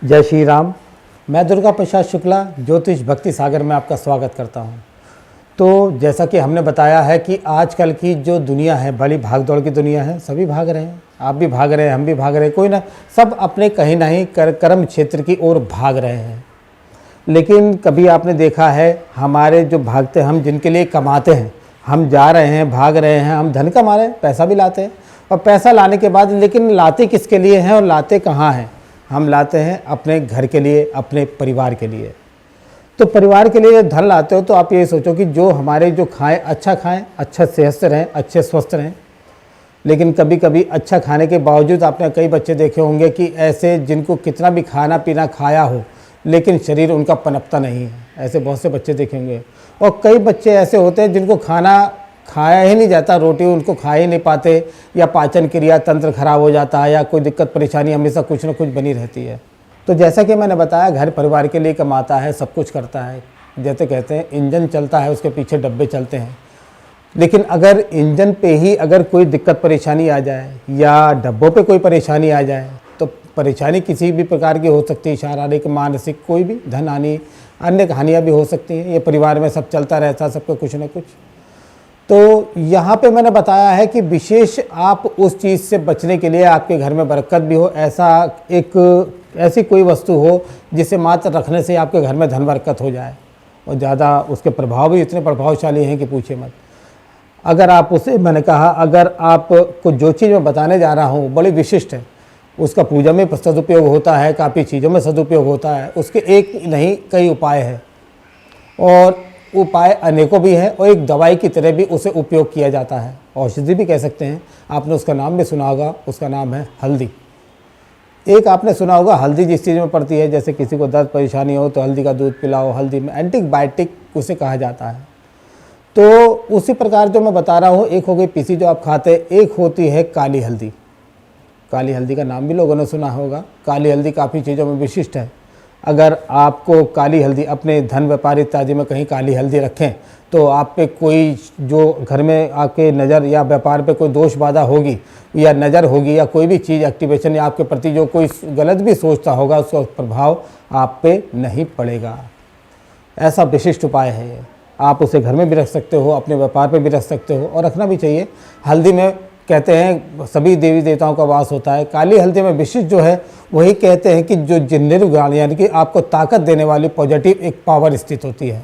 जय श्री राम। मैं दुर्गा प्रसाद शुक्ला ज्योतिष भक्ति सागर में आपका स्वागत करता हूं। तो जैसा कि हमने बताया है कि आजकल की जो दुनिया है बड़ी भाग दौड़ की दुनिया है, सभी भाग रहे हैं, आप भी भाग रहे हैं, हम भी भाग रहे हैं, कोई ना सब अपने कहीं ना कहीं कर्म क्षेत्र की ओर भाग रहे हैं। लेकिन कभी आपने देखा है हमारे जो भागते हम जिनके लिए कमाते हैं, हम जा रहे हैं, भाग रहे हैं, हम धन कमा रहे हैं, पैसा भी लाते हैं और पैसा लाने के बाद लेकिन लाते किसके लिए हैं और लाते कहाँ हैं? हम लाते हैं अपने घर के लिए, अपने परिवार के लिए। तो परिवार के लिए धन लाते हो तो आप ये सोचो कि जो हमारे जो खाएं, अच्छा सेहत से रहें, अच्छे स्वस्थ रहें। लेकिन कभी कभी अच्छा खाने के बावजूद आपने कई बच्चे देखे होंगे कि ऐसे जिनको कितना भी खाना पीना खाया हो लेकिन शरीर उनका पनपता नहीं है, ऐसे बहुत से बच्चे देखेंगे। और कई बच्चे ऐसे होते हैं जिनको खाना खाया ही नहीं जाता, रोटी उनको खा ही नहीं पाते, या पाचन क्रिया तंत्र खराब हो जाता है, या कोई दिक्कत परेशानी हमेशा कुछ ना कुछ बनी रहती है। तो जैसा कि मैंने बताया, घर परिवार के लिए कमाता है, सब कुछ करता है। जैसे कहते हैं इंजन चलता है, उसके पीछे डब्बे चलते हैं। लेकिन अगर इंजन पे ही अगर कोई दिक्कत परेशानी आ जाए या डब्बों पे कोई परेशानी आ जाए तो परेशानी किसी भी प्रकार की हो सकती है, शारीरिक मानसिक, कोई भी धन हानि, अन्य हानियाँ भी हो सकती हैं। ये परिवार में सब चलता रहता है, सबको कुछ ना कुछ। तो यहाँ पे मैंने बताया है कि विशेष आप उस चीज़ से बचने के लिए आपके घर में बरकत भी हो, ऐसी कोई वस्तु हो जिसे मात्र रखने से आपके घर में धन बरकत हो जाए, और ज़्यादा उसके प्रभाव भी इतने प्रभावशाली हैं कि पूछे मत। अगर आप उसे, मैंने कहा अगर आपको जो चीज़ मैं बताने जा रहा हूँ बड़ी विशिष्ट है, उसका पूजा में सदुपयोग होता है, काफ़ी चीज़ों में सदुपयोग होता है, उसके एक नहीं कई उपाय हैं, और उपाय अनेकों भी हैं, और एक दवाई की तरह भी उसे उपयोग किया जाता है, औषधि भी कह सकते हैं। आपने उसका नाम भी सुना होगा, उसका नाम है हल्दी। एक आपने सुना होगा हल्दी जिस चीज़ में पड़ती है, जैसे किसी को दर्द परेशानी हो तो हल्दी का दूध पिलाओ, हल्दी में एंटीबायोटिक उसे कहा जाता है। तो उसी प्रकार जो मैं बता रहा हूँ, एक हो गई पीसी जो आप खाते, एक होती है काली हल्दी। काली हल्दी का नाम भी लोगों ने सुना होगा। काली हल्दी काफ़ी चीज़ों में विशिष्ट है। अगर आपको काली हल्दी अपने धन व्यापार इत्यादि में कहीं काली हल्दी रखें तो आप पे कोई जो घर में आपके नज़र या व्यापार पे कोई दोष बाधा होगी या नज़र होगी या कोई भी चीज़ एक्टिवेशन या आपके प्रति जो कोई गलत भी सोचता होगा उसका प्रभाव आप पे नहीं पड़ेगा। ऐसा विशिष्ट उपाय है ये। आप उसे घर में भी रख सकते हो, अपने व्यापार पे भी रख सकते हो, और रखना भी चाहिए। हल्दी में कहते हैं सभी देवी देवताओं का वास होता है। काली हल्दी में विशिष्ट जो है वही कहते हैं कि जो निर्गुण यानी कि आपको ताकत देने वाली पॉजिटिव एक पावर स्थित होती है,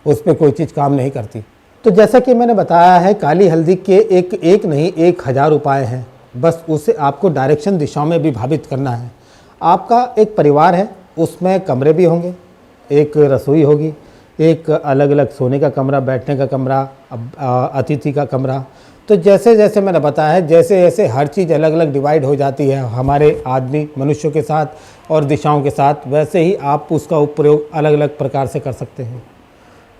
उस पर कोई चीज़ काम नहीं करती। तो जैसा कि मैंने बताया है, काली हल्दी के एक नहीं 1000 उपाय हैं। बस उसे आपको डायरेक्शन दिशाओं में विभावित करना है। आपका एक परिवार है, उसमें कमरे भी होंगे, एक रसोई होगी, एक अलग अलग सोने का कमरा, बैठने का कमरा, अतिथि का कमरा। तो जैसे जैसे मैंने बताया है, जैसे जैसे हर चीज़ अलग अलग डिवाइड हो जाती है हमारे आदमी मनुष्यों के साथ और दिशाओं के साथ, वैसे ही आप उसका उपयोग अलग अलग प्रकार से कर सकते हैं।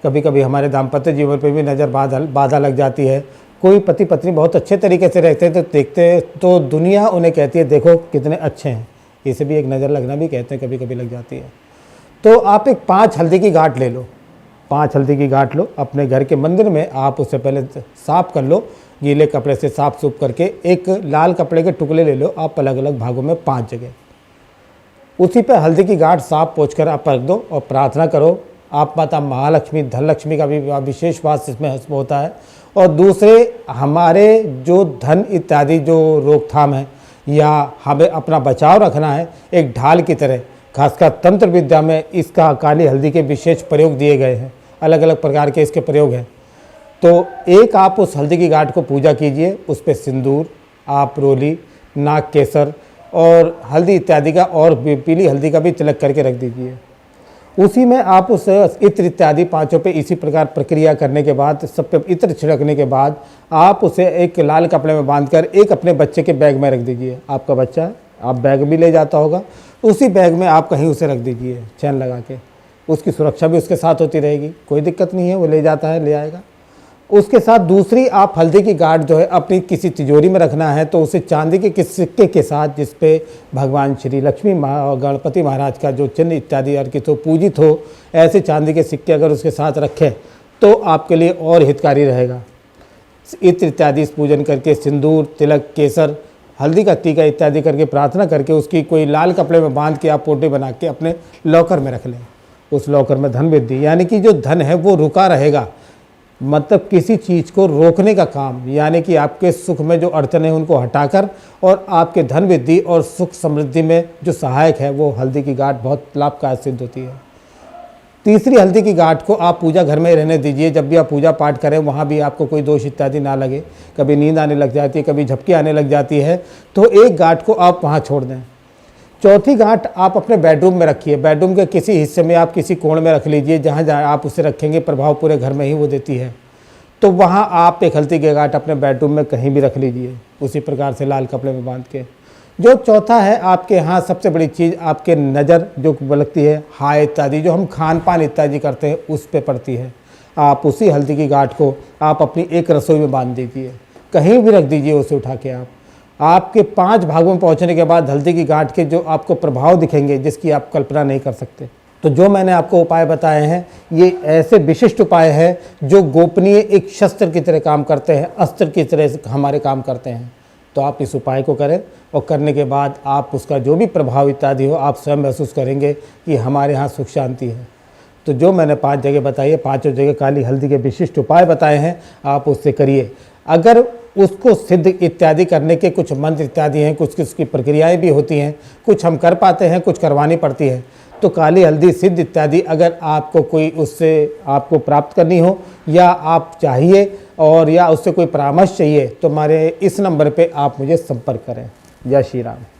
कभी कभी हमारे दाम्पत्य जीवन पर भी नज़र बाधा लग जाती है। कोई पति पत्नी बहुत अच्छे तरीके से रहते हैं तो देखते तो दुनिया उन्हें कहती है देखो कितने अच्छे हैं, इसे भी एक नज़र लगना भी कहते हैं, कभी कभी लग जाती है। तो आप एक 5 हल्दी की गांठ ले लो, 5 हल्दी की गांठ लो, अपने घर के मंदिर में आप उससे पहले साफ़ कर लो, गीले कपड़े से साफ सूफ करके। एक लाल कपड़े के टुकड़े ले लो आप अलग अलग भागों में 5 जगह। उसी पे हल्दी की गांठ साफ पोंछ कर आप रख दो और प्रार्थना करो। आप माता महालक्ष्मी, धनलक्ष्मी का भी विशेष वास इसमें होता है। और दूसरे हमारे जो धन इत्यादि जो रोकथाम है या हमें अपना बचाव रखना है, एक ढाल की तरह, खासकर तंत्र विद्या में इसका काली हल्दी के विशेष प्रयोग दिए गए हैं, अलग अलग प्रकार के इसके प्रयोग हैं। तो एक आप उस हल्दी की गांठ को पूजा कीजिए, उस पर सिंदूर, आप रोली, नाग केसर और हल्दी इत्यादि का और पीली हल्दी का भी तिलक करके रख दीजिए। उसी में आप उस इत्र इत्यादि 5 पे इसी प्रकार प्रक्रिया करने के बाद, सब पे इत्र छिड़कने के बाद आप उसे एक लाल कपड़े में बांधकर एक अपने बच्चे के बैग में रख दीजिए। आपका बच्चा आप बैग भी ले जाता होगा, उसी बैग में आप कहीं उसे रख दीजिए चैन लगा के। उसकी सुरक्षा भी उसके साथ होती रहेगी, कोई दिक्कत नहीं है, वो ले जाता है ले आएगा। उसके साथ दूसरी आप हल्दी की गांठ जो है अपनी किसी तिजोरी में रखना है तो उसे चांदी के किस सिक्के के साथ, जिस पे भगवान श्री लक्ष्मी गणपति महाराज का जो चिन्ह इत्यादि अर्पित हो, पूजित हो, ऐसे चांदी के सिक्के अगर उसके साथ रखें तो आपके लिए और हितकारी रहेगा। इत्र इत्यादि पूजन करके सिंदूर, तिलक, केसर हल्दी का टीका इत्यादि करके प्रार्थना करके उसकी कोई लाल कपड़े में बांध के आप पोटी बना के अपने लॉकर में रख लें। उस लॉकर में धन वृद्धि, यानी कि जो धन है वो रुका रहेगा, मतलब किसी चीज़ को रोकने का काम, यानी कि आपके सुख में जो अड़चने हैं उनको हटाकर और आपके धन वृद्धि और सुख समृद्धि में जो सहायक है वो हल्दी की गांठ बहुत लाभकारी सिद्ध होती है। तीसरी, हल्दी की गांठ को आप पूजा घर में रहने दीजिए। जब भी आप पूजा पाठ करें वहाँ भी आपको कोई दोष इत्यादि ना लगे, कभी नींद आने लग जाती है, कभी झपकी आने लग जाती है, तो एक गांठ को आप वहाँ छोड़ दें। चौथी गांठ आप अपने बेडरूम में रखिए। बेडरूम के किसी हिस्से में आप किसी कोण में रख लीजिए, जहाँ जहाँ आप उसे रखेंगे प्रभाव पूरे घर में ही वो देती है। तो वहाँ आप एक हल्दी की गांठ अपने बेडरूम में कहीं भी रख लीजिए, उसी प्रकार से लाल कपड़े में बांध के। जो चौथा है, आपके यहाँ सबसे बड़ी चीज़ आपके नज़र जो लगती है, हाय इत्यादि जो हम खान पान इत्यादि करते हैं उस पे पड़ती है। आप उसी हल्दी की गांठ को आप अपनी एक रसोई में बांध दीजिए, कहीं भी रख दीजिए उसे उठा के। आपके 5 भागों में पहुंचने के बाद हल्दी की गांठ के जो आपको प्रभाव दिखेंगे जिसकी आप कल्पना नहीं कर सकते। तो जो मैंने आपको उपाय बताए हैं ये ऐसे विशिष्ट उपाय हैं जो गोपनीय एक शस्त्र की तरह काम करते हैं, अस्त्र की तरह हमारे काम करते हैं। तो आप इस उपाय को करें और करने के बाद आप उसका जो भी प्रभाव इत्यादि हो आप स्वयं महसूस करेंगे कि हमारे यहाँ सुख शांति है। तो जो मैंने 5 जगह बताई है, 5 जगह काली हल्दी के विशिष्ट उपाय बताए हैं, आप उससे करिए। अगर उसको सिद्ध इत्यादि करने के कुछ मंत्र इत्यादि हैं, कुछ उसकी प्रक्रियाएं भी होती हैं, कुछ हम कर पाते हैं, कुछ करवानी पड़ती है। तो काली हल्दी सिद्ध इत्यादि अगर आपको कोई उससे आपको प्राप्त करनी हो या आप चाहिए और या उससे कोई परामर्श चाहिए तो हमारे इस नंबर पे आप मुझे संपर्क करें। जय श्री राम।